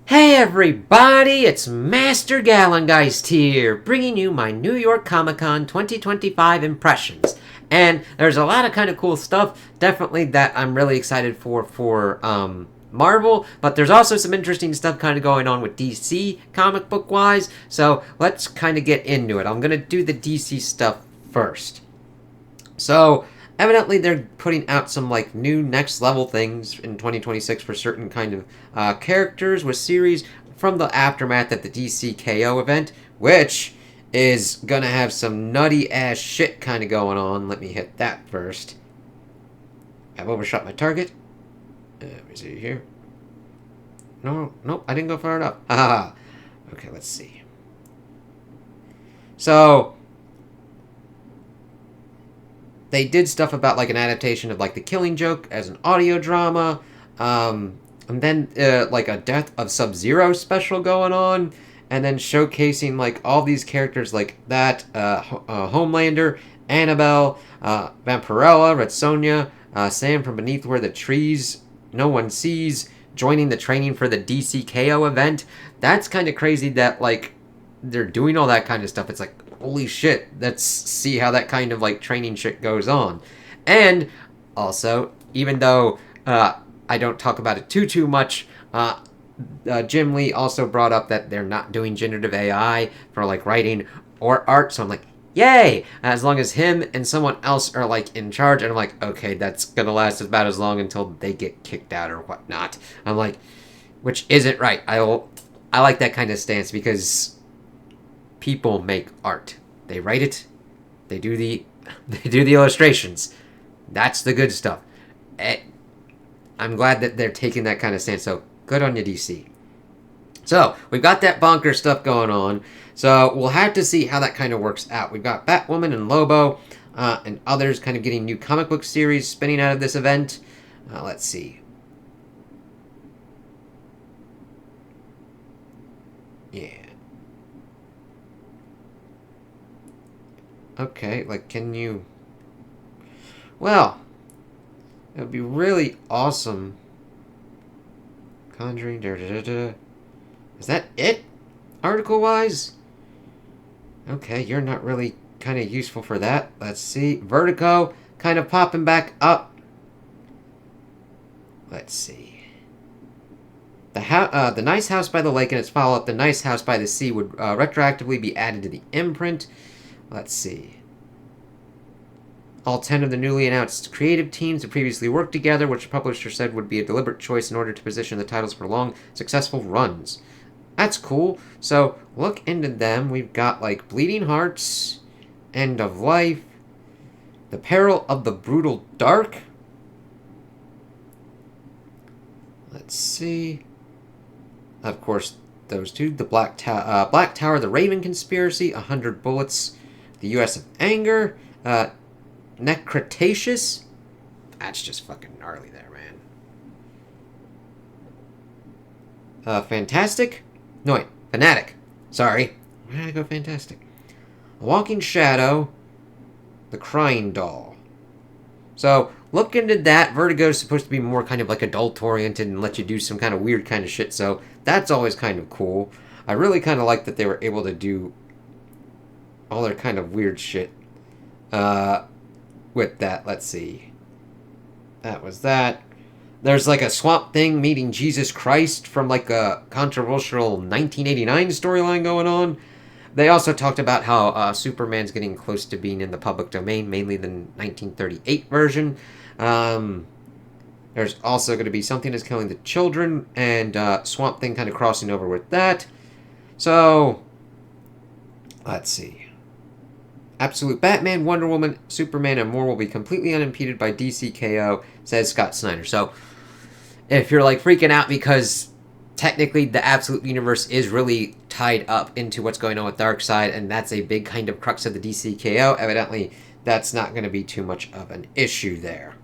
Hey everybody, it's Master Gallengeist here, bringing you my New York Comic Con 2025 impressions. And there's a lot of kind of cool stuff, definitely that I'm really excited for Marvel, but there's also some interesting stuff kind of going on with DC comic book wise, so let's kind of get into it. I'm gonna do the DC stuff first. So, evidently they're putting out some like new next level things in 2026 for certain kind of characters with series from the aftermath of the DCKO event, which is gonna have some nutty ass shit kind of going on. Let me hit that first. I've overshot my target. Let me see here. No, nope, I didn't go far enough. Haha. Okay, let's see. So they did stuff about like an adaptation of like The Killing Joke as an audio drama, and then like a Death of Sub-Zero special going on, and then showcasing like all these characters like that, Homelander, Annabelle, Vampirella, Red Sonja, Sam from Beneath Where the Trees No One Sees, joining the training for the DCKO event. That's kind of crazy that like they're doing all that kind of stuff. It's like, holy shit, let's see how that kind of like training shit goes on. And also, even though I don't talk about it too much, Jim Lee also brought up that they're not doing generative AI for like writing or art. So I'm like, yay! As long as him and someone else are like in charge, and I'm like, okay, that's gonna last about as long until they get kicked out or whatnot. I'm like, which isn't right. I like that kind of stance because people make art. They write it. They do the illustrations. That's the good stuff. I'm glad that they're taking that kind of stance. So good on you, DC. So we've got that bonker stuff going on. So we'll have to see how that kind of works out. We've got Batwoman and Lobo and others kind of getting new comic book series spinning out of this event. Let's see. Yeah. Okay, like, can you... Well, it would be really awesome. Conjuring, Is that it? Article-wise? Okay, you're not really kind of useful for that. Let's see. Vertigo, kind of popping back up. Let's see. The Nice House by the Lake and its follow-up, The Nice House by the Sea, would retroactively be added to the imprint. Let's see. All 10 of the newly announced creative teams have previously worked together, which the publisher said would be a deliberate choice in order to position the titles for long, successful runs. That's cool. So, look into them. We've got, like, Bleeding Hearts, End of Life, The Peril of the Brutal Dark. Let's see. Of course, those two. The Black Tower, The Raven Conspiracy, 100 Bullets, The U.S. of Anger, Necretaceous. That's just fucking gnarly there, man. Fantastic? No, wait. Fanatic. Sorry. Why did I go Fantastic? A Walking Shadow, The Crying Doll. So, look into that. Vertigo is supposed to be more kind of like adult-oriented and let you do some kind of weird kind of shit, so that's always kind of cool. I really kind of like that they were able to do all their kind of weird shit with that. Let's see. That was that. There's like a Swamp Thing meeting Jesus Christ from like a controversial 1989 storyline going on. They also talked about how Superman's getting close to being in the public domain, mainly the 1938 version. There's also going to be Something Is Killing the Children, and Swamp Thing kind of crossing over with that. So, let's see. Absolute Batman, Wonder Woman, Superman, and more will be completely unimpeded by DCKO, says Scott Snyder. So, if you're like freaking out because technically the Absolute Universe is really tied up into what's going on with Darkseid, and that's a big kind of crux of the DCKO, evidently that's not going to be too much of an issue there.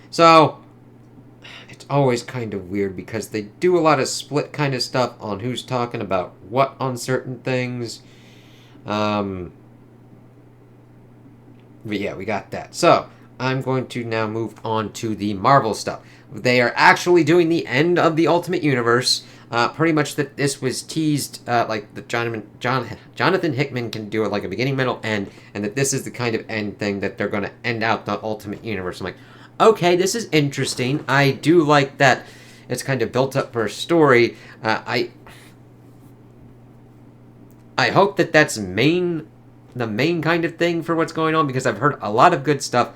So, it's always kind of weird because they do a lot of split kind of stuff on who's talking about what on certain things. But yeah, we got that. So, I'm going to now move on to the Marvel stuff. They are actually doing the end of the Ultimate Universe. Pretty much that this was teased, like the Jonathan Hickman can do it like a beginning, middle, end, and that this is the kind of end thing that they're going to end out the Ultimate Universe. I'm like, okay, this is interesting. I do like that it's kind of built up for a story. I hope that that's the main kind of thing for what's going on, because I've heard a lot of good stuff.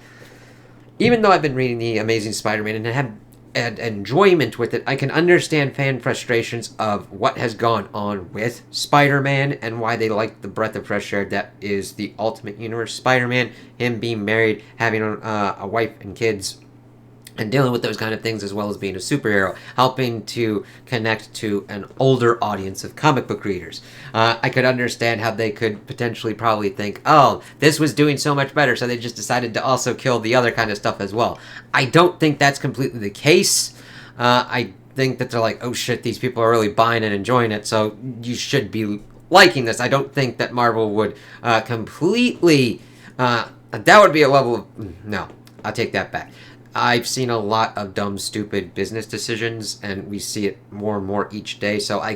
Even though I've been reading the Amazing Spider-Man and have had enjoyment with it, I can understand fan frustrations of what has gone on with Spider-Man and why they like the breath of fresh air that is the Ultimate Universe Spider-Man, him being married, having a wife and kids, and dealing with those kind of things, as well as being a superhero, helping to connect to an older audience of comic book readers. I could understand how they could potentially probably think, oh, this was doing so much better, so they just decided to also kill the other kind of stuff as well. I don't think that's completely the case. I think that they're like, oh shit, these people are really buying and enjoying it, so you should be liking this. I don't think that Marvel would completely... that would be a level of... No, I'll take that back. I've seen a lot of dumb, stupid business decisions, and we see it more and more each day, so I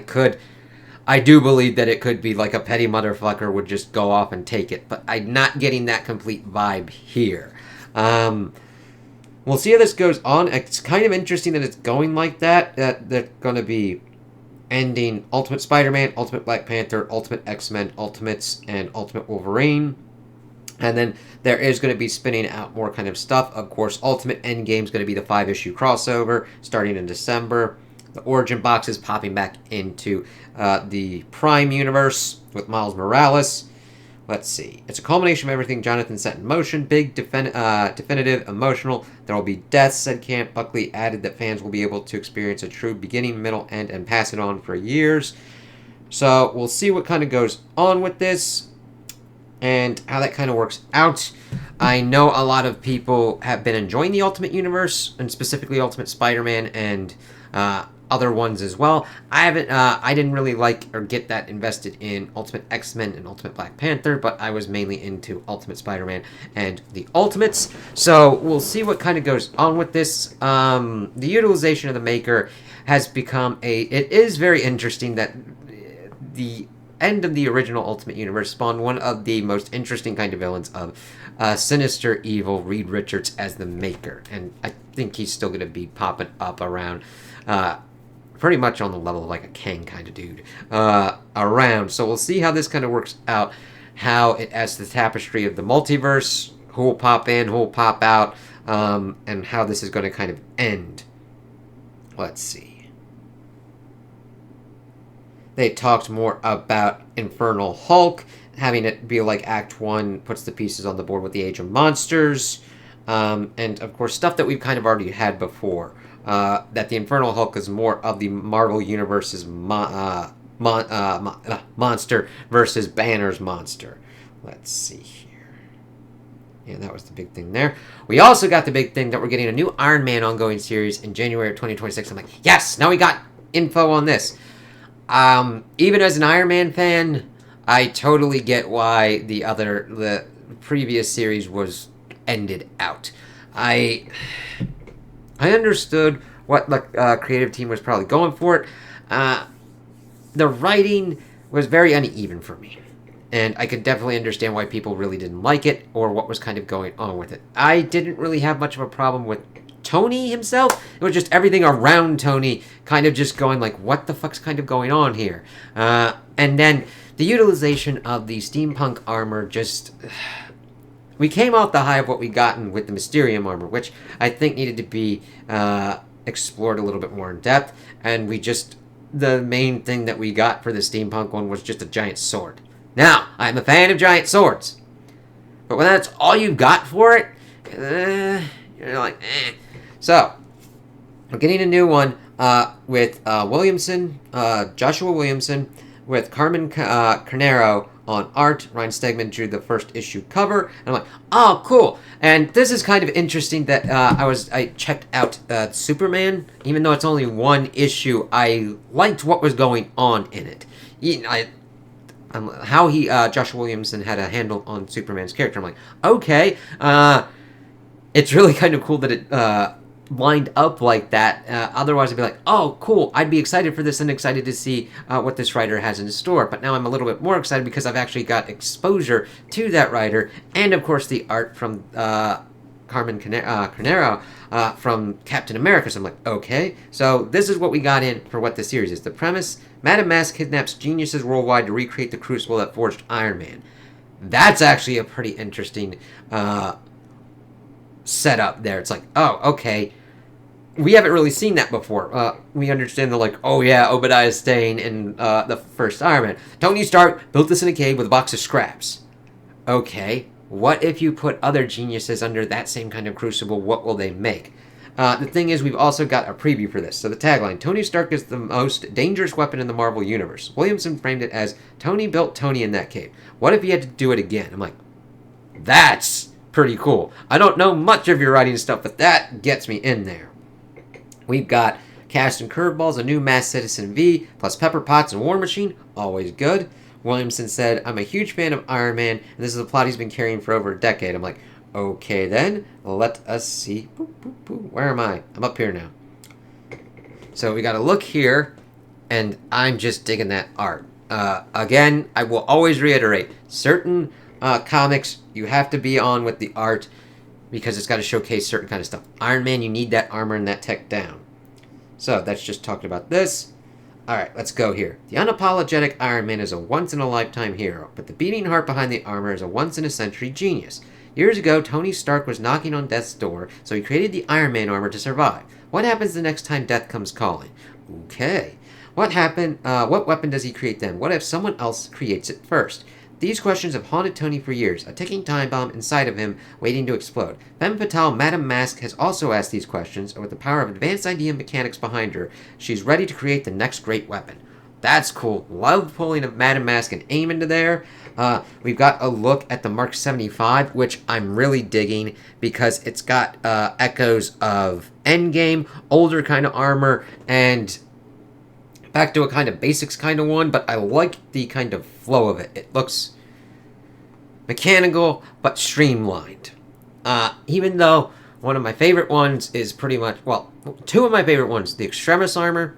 do believe that it could be like a petty motherfucker would just go off and take it, but I'm not getting that complete vibe here. We'll see how this goes on. It's kind of interesting that it's going like that they're going to be ending Ultimate Spider-Man, Ultimate Black Panther, Ultimate X-Men, Ultimates, and Ultimate Wolverine. And then there is going to be spinning out more kind of stuff. Of course, Ultimate Endgame is going to be the 5-issue crossover starting in December. The Origin box is popping back into the Prime universe with Miles Morales. Let's see. It's a culmination of everything Jonathan set in motion. Big, definitive, emotional. There will be deaths, said Camp. Buckley added that fans will be able to experience a true beginning, middle, end, and pass it on for years. So we'll see what kind of goes on with this and how that kind of works out. I know a lot of people have been enjoying the Ultimate Universe, and specifically Ultimate Spider-Man and other ones as well. I didn't really like or get that invested in Ultimate X-Men and Ultimate Black Panther, but I was mainly into Ultimate Spider-Man and the Ultimates. So we'll see what kind of goes on with this. The utilization of the Maker has become it is very interesting that the end of the original Ultimate Universe spawned one of the most interesting kind of villains of sinister, evil Reed Richards as the Maker. And I think he's still going to be popping up around pretty much on the level of like a Kang kind of dude around. So we'll see how this kind of works out, how it adds to the tapestry of the multiverse, who will pop in, who will pop out, and how this is going to kind of end. Let's see. They talked more about Infernal Hulk, having it be like Act 1 puts the pieces on the board with the Age of Monsters, and of course stuff that we've kind of already had before, that the Infernal Hulk is more of the Marvel Universe's monster versus Banner's monster. Let's see here. Yeah, that was the big thing there. We also got the big thing that we're getting a new Iron Man ongoing series in January of 2026. I'm like, yes, now we got info on this. Even as an Iron Man fan, I totally get why the previous series was ended out. I understood what the creative team was probably going for it. The writing was very uneven for me, and I could definitely understand why people really didn't like it or what was kind of going on with it. I didn't really have much of a problem with Tony himself. It was just everything around Tony kind of just going like, what the fuck's kind of going on here? And then the utilization of the steampunk armor just... We came off the high of what we gotten with the Mysterium armor, which I think needed to be explored a little bit more in depth, and the main thing that we got for the steampunk one was just a giant sword. Now, I'm a fan of giant swords, but when that's all you got for it, you're like, eh. So, we're getting a new one with Joshua Williamson, with Carmen Carnero on art. Ryan Stegman drew the first issue cover, and I'm like, oh, cool. And this is kind of interesting that I checked out Superman, even though it's only one issue. I liked what was going on in it. How Joshua Williamson had a handle on Superman's character. I'm like, okay, it's really kind of cool that lined up like that. Otherwise, I'd be like, oh, cool, I'd be excited for this and excited to see what this writer has in store. But now I'm a little bit more excited because I've actually got exposure to that writer, and of course the art from Carmen Carnero from Captain America. So I'm like, okay, so this is what we got in for what the series is. The premise: Madame Mask kidnaps geniuses worldwide to recreate the crucible that forged Iron Man. That's actually a pretty interesting setup there. It's like, oh, okay, we haven't really seen that before. We understand the like, oh yeah, Obadiah Stane in the first Iron Man. Tony Stark built this in a cave with a box of scraps. Okay, what if you put other geniuses under that same kind of crucible? What will they make? The thing is, we've also got a preview for this. So the tagline: Tony Stark is the most dangerous weapon in the Marvel Universe. Williamson framed it as, Tony built Tony in that cave. What if he had to do it again? I'm like, that's pretty cool. I don't know much of your writing stuff, but that gets me in there. We've got cast and curveballs, a new Masked Citizen V, plus Pepper Potts and War Machine. Always good. Williamson said, I'm a huge fan of Iron Man, and this is a plot he's been carrying for over a decade. I'm like, okay then, let us see. Boop, boop, boop. Where am I? I'm up here now. So we got to look here, and I'm just digging that art. Again, I will always reiterate, certain comics, you have to be on with the art because it's got to showcase certain kind of stuff. Iron Man, you need that armor and that tech down. So that's just talking about this. Alright, let's go here. The unapologetic Iron Man is a once-in-a-lifetime hero, but the beating heart behind the armor is a once-in-a-century genius. Years ago, Tony Stark was knocking on death's door, so he created the Iron Man armor to survive. What happens the next time death comes calling? Okay. What weapon does he create then? What if someone else creates it first? These questions have haunted Tony for years, a ticking time bomb inside of him waiting to explode. Femme Fatale Madame Mask has also asked these questions, and with the power of advanced idea mechanics behind her, she's ready to create the next great weapon. That's cool. Love pulling a Madame Mask and aim into there. We've got a look at the Mark 75, which I'm really digging because it's got echoes of Endgame, older kind of armor, and back to a kind of basics kind of one, but I like the kind of flow of it. It looks mechanical, but streamlined. Even though one of my favorite ones is pretty much, well, two of my favorite ones, the Extremis armor,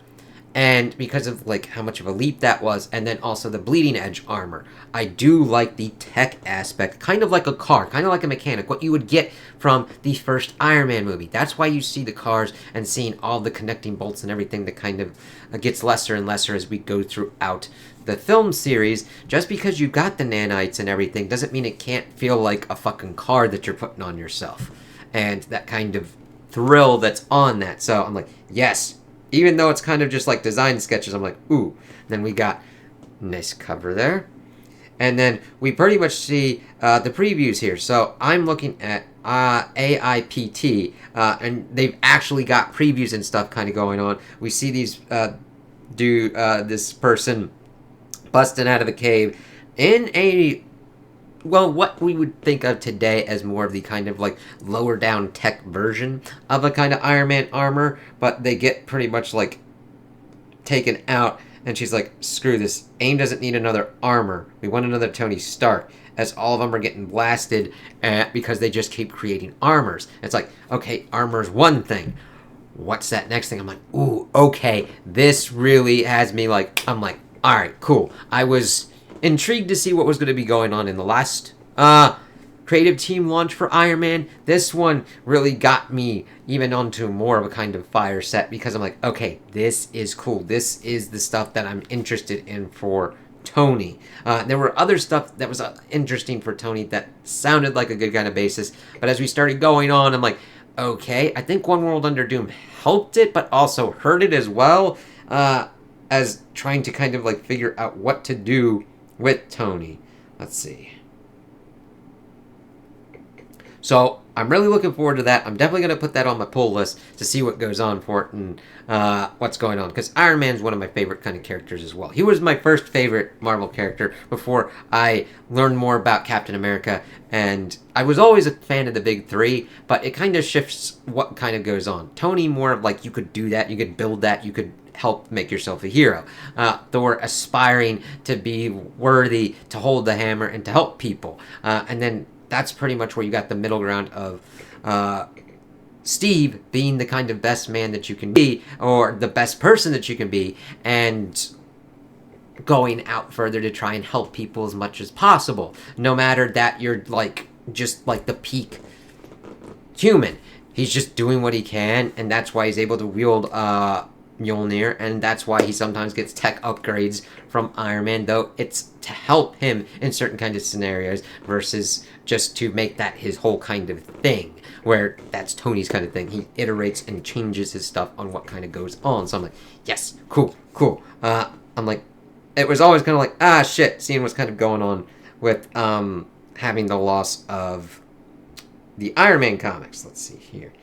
and because of like how much of a leap that was, and then also the Bleeding Edge armor. I do like the tech aspect, kind of like a car, kind of like a mechanic, what you would get from the first Iron Man movie. That's why you see the cars and seeing all the connecting bolts and everything that kind of gets lesser and lesser as we go throughout the film series. Just because you got the nanites and everything doesn't mean it can't feel like a fucking car that you're putting on yourself. And that kind of thrill that's on that. So I'm like, yes. Even though it's kind of just like design sketches, I'm like, ooh. Then we got nice cover there. And then we pretty much see the previews here. So I'm looking at AIPT, and they've actually got previews and stuff kind of going on. We see these this person busting out of the cave in a, well, what we would think of today as more of the kind of like lower down tech version of a kind of Iron Man armor, but they get pretty much like taken out, and she's like, screw this, AIM doesn't need another armor, we want another Tony Stark, as all of them are getting blasted because they just keep creating armors. It's like, okay, armor's one thing, what's that next thing? I'm like, ooh, okay, this really has me like, I'm like, alright, cool. I was intrigued to see what was going to be going on in the last creative team launch for Iron Man. This one really got me even onto more of a kind of fire set because I'm like, okay, this is cool. This is the stuff that I'm interested in for Tony. There were other stuff that was interesting for Tony that sounded like a good kind of basis, but as we started going on, I'm like, okay, I think One World Under Doom helped it, but also hurt it as well, as trying to kind of like figure out what to do with Tony. Let's see. So I'm really looking forward to that. I'm definitely going to put that on my pull list to see what goes on for it and what's going on. Because Iron Man's one of my favorite kind of characters as well. He was my first favorite Marvel character before I learned more about Captain America. And I was always a fan of the big three, but it kind of shifts what kind of goes on. Tony, more of like, you could do that, you could build that, you could help make yourself a hero. Thor, aspiring to be worthy, to hold the hammer, and to help people. And then that's pretty much where you got the middle ground of Steve being the kind of best man that you can be, or the best person that you can be, and going out further to try and help people as much as possible, no matter that you're like just like the peak human. He's just doing what he can, and that's why he's able to wield Mjolnir, and that's why he sometimes gets tech upgrades from Iron Man, though it's to help him in certain kind of scenarios versus just to make that his whole kind of thing, where that's Tony's kind of thing. He iterates and changes his stuff on what kind of goes on. So I'm like, yes, cool. I'm like, it was always kind of like, shit, seeing what's kind of going on with having the loss of the Iron Man comics. Let's see here.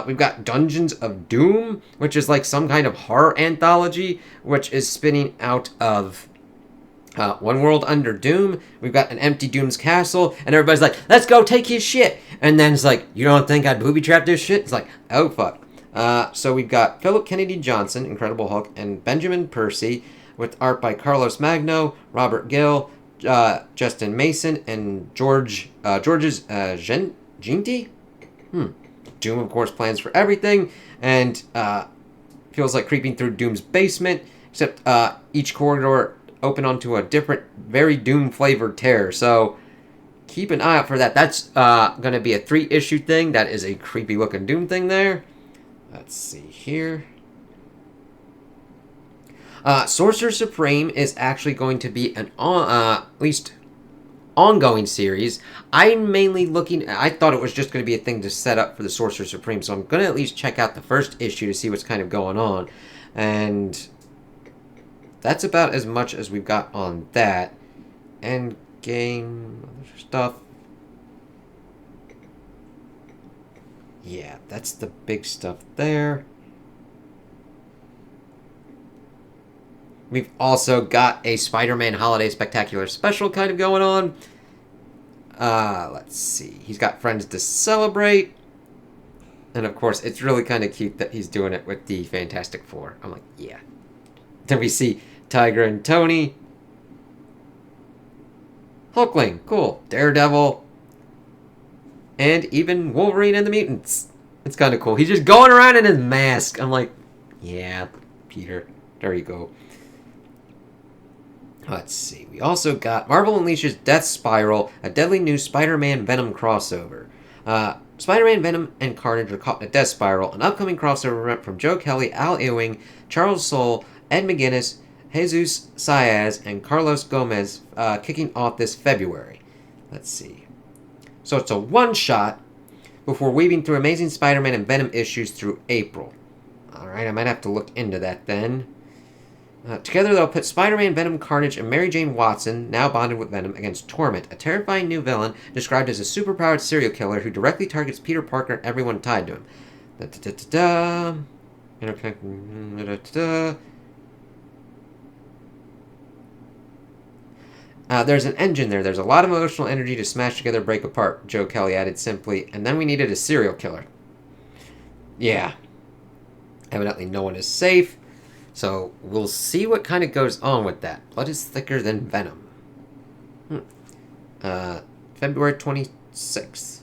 We've got Dungeons of Doom, which is like some kind of horror anthology, which is spinning out of One World Under Doom. We've got an empty Doom's castle, and everybody's like, let's go take his shit. And then it's like, you don't think I'd booby-trap this shit? It's like, oh, fuck. So we've got Philip Kennedy Johnson, Incredible Hulk, and Benjamin Percy, with art by Carlos Magno, Robert Gill, Justin Mason, and George's Ginty? Doom, of course, plans for everything, and feels like creeping through Doom's basement, except each corridor open onto a different, very Doom-flavored terror. So keep an eye out for that. That's going to be a 3-issue thing. That is a creepy-looking Doom thing there. Let's see here. Sorcerer Supreme is actually going to be an at least ongoing series. I'm mainly looking, I thought it was just going to be a thing to set up for the Sorcerer Supreme, so I'm going to at least check out the first issue to see what's kind of going on, and that's about as much as we've got on that. Endgame stuff. Yeah, that's the big stuff there. We've also got a Spider-Man Holiday Spectacular Special kind of going on. Let's see. He's got friends to celebrate. And, of course, it's really kind of cute that he's doing it with the Fantastic Four. I'm like, yeah. Then we see Tiger and Tony. Hulkling, cool. Daredevil. And even Wolverine and the Mutants. It's kind of cool. He's just going around in his mask. I'm like, yeah, Peter. There you go. Let's see. We also got Marvel Unleashes Death Spiral, a deadly new Spider-Man Venom crossover. Spider-Man, Venom, and Carnage are caught in a Death Spiral, an upcoming crossover event from Joe Kelly, Al Ewing, Charles Soule, Ed McGuinness, Jesus Saez, and Carlos Gomez, kicking off this February. Let's see. So it's a one-shot before weaving through Amazing Spider-Man and Venom issues through April. Alright, I might have to look into that then. Together, they'll pit Spider-Man, Venom, Carnage, and Mary Jane Watson, now bonded with Venom, against Torment, a terrifying new villain described as a superpowered serial killer who directly targets Peter Parker and everyone tied to him. There's an engine there. There's a lot of emotional energy to smash together, break apart, Joe Kelly added simply, and then we needed a serial killer. Yeah. Evidently no one is safe. So, we'll see what kind of goes on with that. Blood is thicker than venom. February 26th.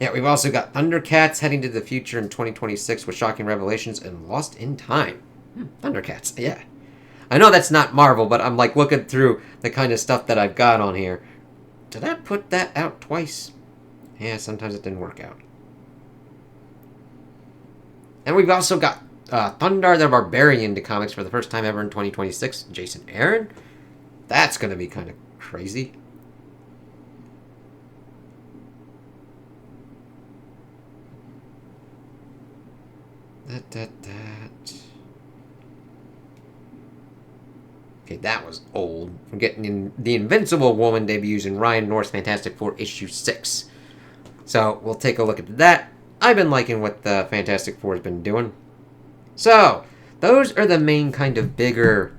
Yeah, we've also got Thundercats heading to the future in 2026 with shocking revelations and Lost in Time. Thundercats, yeah. I know that's not Marvel, but I'm like looking through the kind of stuff that I've got on here. Did I put that out twice? Yeah, sometimes it didn't work out. And we've also got Thundar the Barbarian to comics for the first time ever in 2026. Jason Aaron? That's going to be kind of crazy. Okay, that was old. We're getting in the Invincible Woman debuts in Ryan North's Fantastic Four issue 6. So, we'll take a look at that. I've been liking what the Fantastic Four has been doing. So, those are the main kind of bigger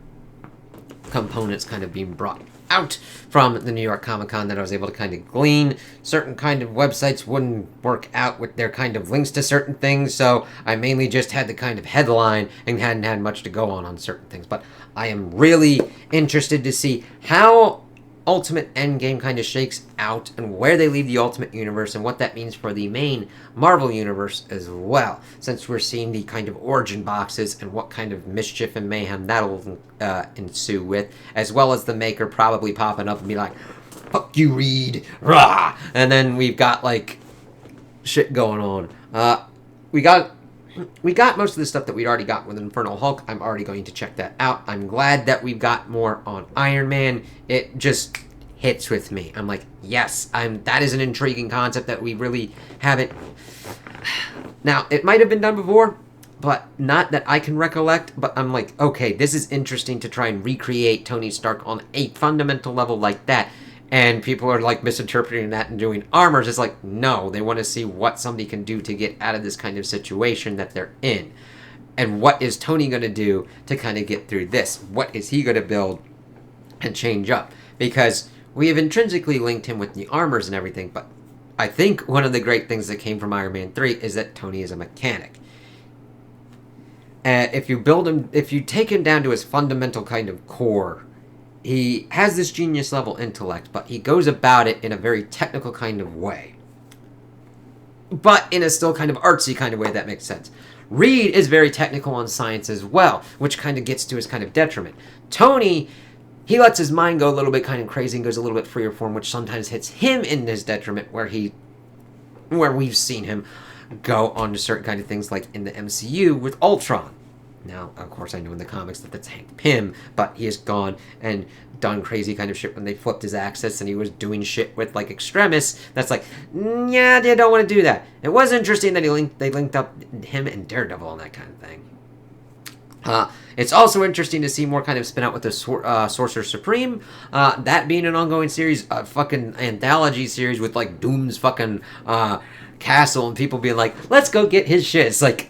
components kind of being brought out from the New York Comic Con that I was able to kind of glean. Certain kind of websites wouldn't work out with their kind of links to certain things, so I mainly just had the kind of headline and hadn't had much to go on certain things. But I am really interested to see how Ultimate Endgame kind of shakes out, and where they leave the Ultimate Universe, and what that means for the main Marvel Universe as well, since we're seeing the kind of origin boxes and what kind of mischief and mayhem that'll ensue with, as well as the Maker probably popping up and be like, fuck you, Reed, rah! And then we've got, like, shit going on. We got most of the stuff that we'd already got with Infernal Hulk. I'm already going to check that out. I'm glad that we've got more on Iron Man. It just hits with me. I'm like, yes, that is an intriguing concept that we really haven't... Now, it might have been done before, but not that I can recollect, but I'm like, okay, this is interesting to try and recreate Tony Stark on a fundamental level like that. And people are, like, misinterpreting that and doing armors. It's like, no, they want to see what somebody can do to get out of this kind of situation that they're in. And what is Tony going to do to kind of get through this? What is he going to build and change up? Because we have intrinsically linked him with the armors and everything, but I think one of the great things that came from Iron Man 3 is that Tony is a mechanic. If you take him down to his fundamental kind of core, he has this genius level intellect, but he goes about it in a very technical kind of way. But in a still kind of artsy kind of way, that makes sense. Reed is very technical on science as well, which kind of gets to his kind of detriment. Tony, he lets his mind go a little bit kind of crazy and goes a little bit freer form, which sometimes hits him in his detriment, where we've seen him go on to certain kind of things, like in the MCU with Ultron. Now, of course, I know in the comics that that's Hank Pym, but he has gone and done crazy kind of shit when they flipped his axis and he was doing shit with, like, Extremis. That's like, yeah, they don't want to do that. It was interesting that they linked up him and Daredevil and that kind of thing. It's also interesting to see more kind of spin out with the Sorcerer Supreme. That being an ongoing series, a fucking anthology series with, like, Doom's fucking castle and people being like, let's go get his shit. It's like,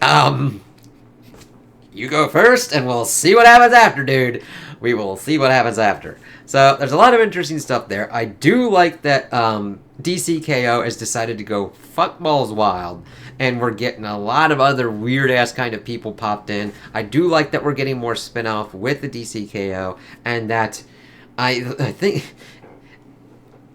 you go first, and we'll see what happens after, dude. We will see what happens after. So, there's a lot of interesting stuff there. I do like that DCKO has decided to go fuck balls wild, and we're getting a lot of other weird-ass kind of people popped in. I do like that we're getting more spin-off with the DCKO, and that I think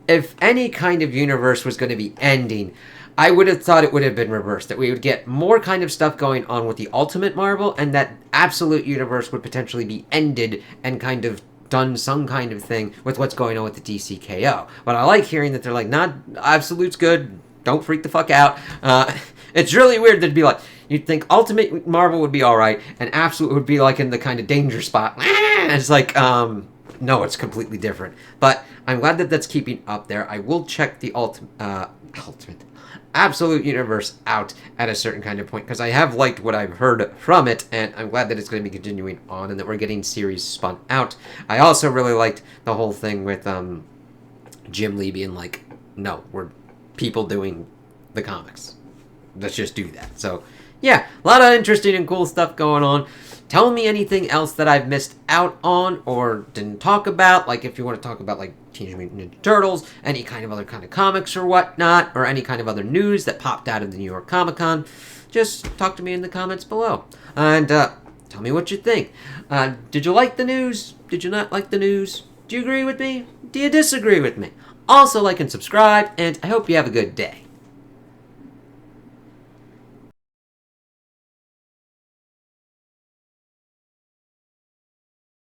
if any kind of universe was going to be ending, I would have thought it would have been reversed, that we would get more kind of stuff going on with the Ultimate Marvel, and that Absolute Universe would potentially be ended and kind of done some kind of thing with what's going on with the DCKO. But I like hearing that they're like, not Absolute's good, don't freak the fuck out. It's really weird that it'd be like, you'd think Ultimate Marvel would be alright, and Absolute would be like in the kind of danger spot. It's like, no, it's completely different. But I'm glad that that's keeping up there. I will check the Ultimate Absolute Universe out at a certain kind of point, because I have liked what I've heard from it, and I'm glad that it's going to be continuing on and that we're getting series spun out. I also really liked the whole thing with Jim Lee being like, no, we're people doing the comics. Let's just do that. So, yeah, a lot of interesting and cool stuff going on. Tell me anything else that I've missed out on or didn't talk about. Like, if you want to talk about, like, Teenage Mutant Ninja Turtles, any kind of other kind of comics or whatnot, or any kind of other news that popped out of the New York Comic Con, just talk to me in the comments below. And tell me what you think. Did you like the news? Did you not like the news? Do you agree with me? Do you disagree with me? Also, like and subscribe, and I hope you have a good day.